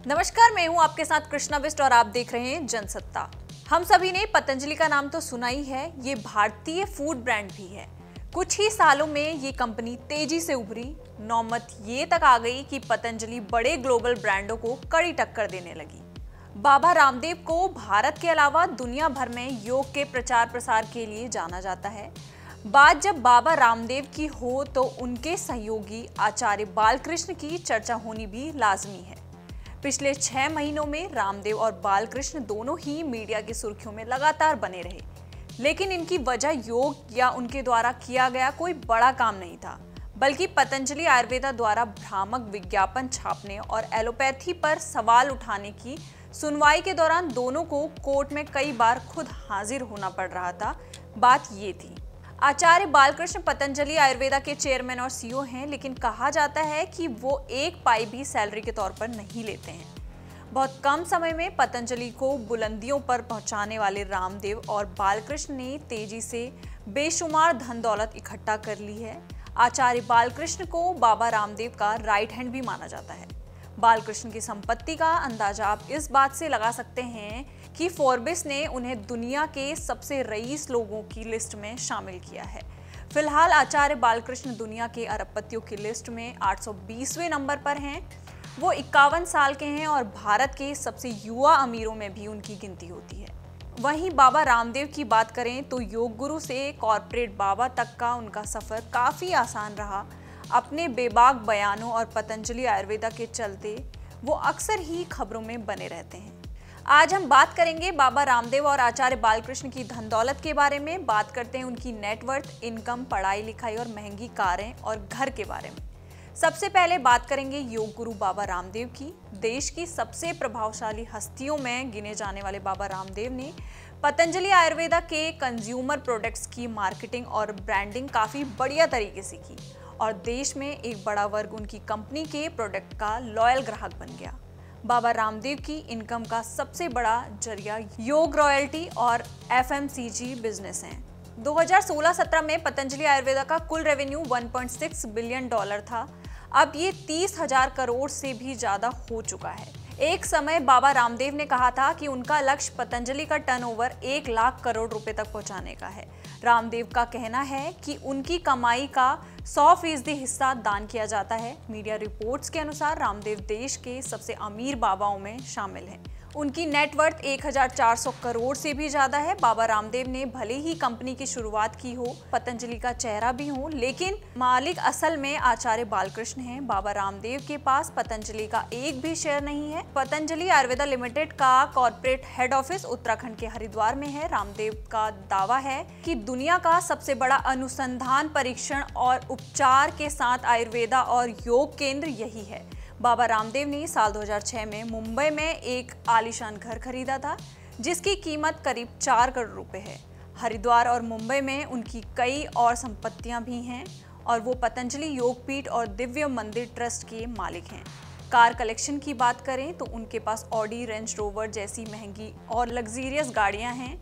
नमस्कार, मैं हूं आपके साथ कृष्णा बिस्ट और आप देख रहे हैं जनसत्ता। हम सभी ने पतंजलि का नाम तो सुना ही है। ये भारतीय फूड ब्रांड भी है। कुछ ही सालों में ये कंपनी तेजी से उभरी। नौबत ये तक आ गई कि पतंजलि बड़े ग्लोबल ब्रांडों को कड़ी टक्कर देने लगी। बाबा रामदेव को भारत के अलावा दुनिया भर में योग के प्रचार प्रसार के लिए जाना जाता है। बात जब बाबा रामदेव की हो तो उनके सहयोगी आचार्य बालकृष्ण की चर्चा होनी भी लाजमी है। पिछले 6 महीनों में रामदेव और बालकृष्ण दोनों ही मीडिया की सुर्खियों में लगातार बने रहे, लेकिन इनकी वजह योग या उनके द्वारा किया गया कोई बड़ा काम नहीं था, बल्कि पतंजलि आयुर्वेदा द्वारा भ्रामक विज्ञापन छापने और एलोपैथी पर सवाल उठाने की सुनवाई के दौरान दोनों को कोर्ट में कई बार खुद हाजिर होना पड़ रहा था। बात ये थी, आचार्य बालकृष्ण पतंजलि आयुर्वेदा के चेयरमैन और सीईओ हैं, लेकिन कहा जाता है कि वो एक पाई भी सैलरी के तौर पर नहीं लेते हैं। बहुत कम समय में पतंजलि को बुलंदियों पर पहुंचाने वाले रामदेव और बालकृष्ण ने तेजी से बेशुमार धन दौलत इकट्ठा कर ली है। आचार्य बालकृष्ण को बाबा रामदेव का राइट हैंड भी माना जाता है। बालकृष्ण की संपत्ति का अंदाजा आप इस बात से लगा सकते हैं कि फोर्ब्स ने उन्हें दुनिया के सबसे रईस लोगों की लिस्ट में शामिल किया है। फिलहाल आचार्य बालकृष्ण दुनिया के अरबपतियों की लिस्ट में 820वें नंबर पर हैं। वो 51 साल के हैं और भारत के सबसे युवा अमीरों में भी उनकी गिनती होती है। वहीं बाबा रामदेव की बात करें तो योग गुरु से कॉर्पोरेट बाबा तक का उनका सफर काफी आसान रहा। अपने बेबाक बयानों और पतंजलि आयुर्वेदा के चलते वो अक्सर ही खबरों में बने रहते हैं। आज हम बात करेंगे बाबा रामदेव और आचार्य बालकृष्ण की धन दौलत के बारे में। बात करते हैं उनकी नेटवर्थ, इनकम, पढ़ाई लिखाई और महंगी कारें और घर के बारे में। सबसे पहले बात करेंगे योग गुरु बाबा रामदेव की। देश की सबसे प्रभावशाली हस्तियों में गिने जाने वाले बाबा रामदेव ने पतंजलि आयुर्वेदा के कंज्यूमर प्रोडक्ट्स की मार्केटिंग और ब्रांडिंग काफ़ी बढ़िया तरीके से की और देश में एक बड़ा वर्ग उनकी कंपनी के प्रोडक्ट का लॉयल ग्राहक बन गया। बाबा रामदेव की इनकम का सबसे बड़ा जरिया योग रॉयल्टी और एफएमसीजी बिजनेस हैं। 2016-17 में पतंजलि आयुर्वेदा का कुल रेवेन्यू $1.6 बिलियन था। अब ये 30,000 करोड़ से भी ज़्यादा हो चुका है। एक समय बाबा रामदेव ने कहा था कि उनका लक्ष्य पतंजलि का टर्नओवर 1 लाख करोड़ रुपए तक पहुंचाने का है। रामदेव का कहना है कि उनकी कमाई का 100% हिस्सा दान किया जाता है। मीडिया रिपोर्ट्स के अनुसार रामदेव देश के सबसे अमीर बाबाओं में शामिल हैं। उनकी नेटवर्थ 1400 करोड़ से भी ज्यादा है। बाबा रामदेव ने भले ही कंपनी की शुरुआत की हो, पतंजलि का चेहरा भी हो, लेकिन मालिक असल में आचार्य बालकृष्ण हैं। बाबा रामदेव के पास पतंजलि का एक भी शेयर नहीं है। पतंजलि आयुर्वेदा लिमिटेड का कॉर्पोरेट हेड ऑफिस उत्तराखंड के हरिद्वार में है। रामदेव का दावा है कि दुनिया का सबसे बड़ा अनुसंधान, परीक्षण और उपचार के साथ आयुर्वेदा और योग केंद्र यही है। बाबा रामदेव ने साल 2006 में मुंबई में एक आलीशान घर खरीदा था, जिसकी कीमत करीब 4 करोड़ रुपए है। हरिद्वार और मुंबई में उनकी कई और संपत्तियां भी हैं और वो पतंजलि योगपीठ और दिव्य मंदिर ट्रस्ट के मालिक हैं। कार कलेक्शन की बात करें तो उनके पास ऑडी, रेंज रोवर जैसी महंगी और लग्जरियस गाड़ियां हैं।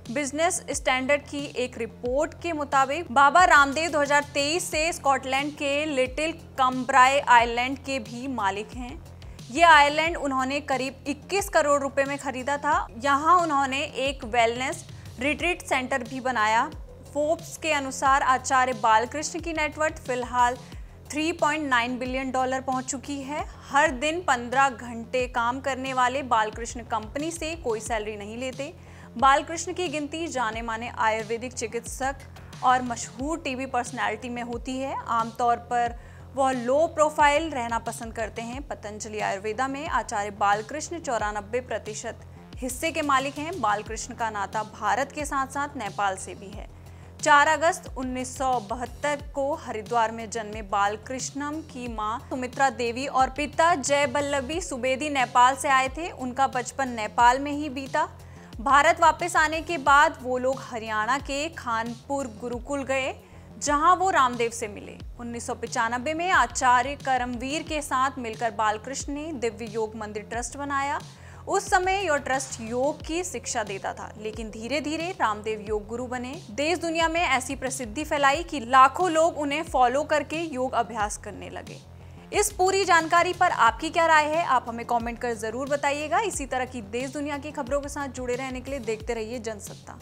बिजनेस स्टैंडर्ड की एक रिपोर्ट के मुताबिक बाबा रामदेव 2023 से स्कॉटलैंड के लिटिल कम्ब्राई आइलैंड के भी मालिक हैं। ये आइलैंड उन्होंने करीब 21 करोड़ रुपए में खरीदा था। यहाँ उन्होंने एक वेलनेस रिट्रीट सेंटर भी बनाया। फोर्ब्स के अनुसार आचार्य बालकृष्ण की नेटवर्थ फिलहाल $3.9 बिलियन पहुंच चुकी है। हर दिन 15 घंटे काम करने वाले बालकृष्ण कंपनी से कोई सैलरी नहीं लेते। बालकृष्ण की गिनती जाने माने आयुर्वेदिक चिकित्सक और मशहूर टीवी पर्सनैलिटी में होती है। आमतौर पर वह लो प्रोफाइल रहना पसंद करते हैं। पतंजलि आयुर्वेदा में आचार्य बालकृष्ण 94% हिस्से के मालिक हैं। बालकृष्ण का नाता भारत के साथ साथ नेपाल से भी है। 4 अगस्त 1972 को हरिद्वार में जन्मे बालकृष्णम की मां सुमित्रा देवी और पिता जय बल्लभी सुवेदी नेपाल से आए थे। उनका बचपन नेपाल में ही बीता। भारत वापस आने के बाद वो लोग हरियाणा के खानपुर गुरुकुल गए, जहां वो रामदेव से मिले। 1995 में आचार्य करमवीर के साथ मिलकर बालकृष्ण ने दिव्य योग मंदिर ट्रस्ट बनाया। उस समय यह ट्रस्ट योग की शिक्षा देता था, लेकिन धीरे धीरे रामदेव योग गुरु बने। देश दुनिया में ऐसी प्रसिद्धि फैलाई कि लाखों लोग उन्हें फॉलो करके योग अभ्यास करने लगे। इस पूरी जानकारी पर आपकी क्या राय है, आप हमें कमेंट कर जरूर बताइएगा। इसी तरह की देश दुनिया की खबरों के साथ जुड़े रहने के लिए देखते रहिए जनसत्ता।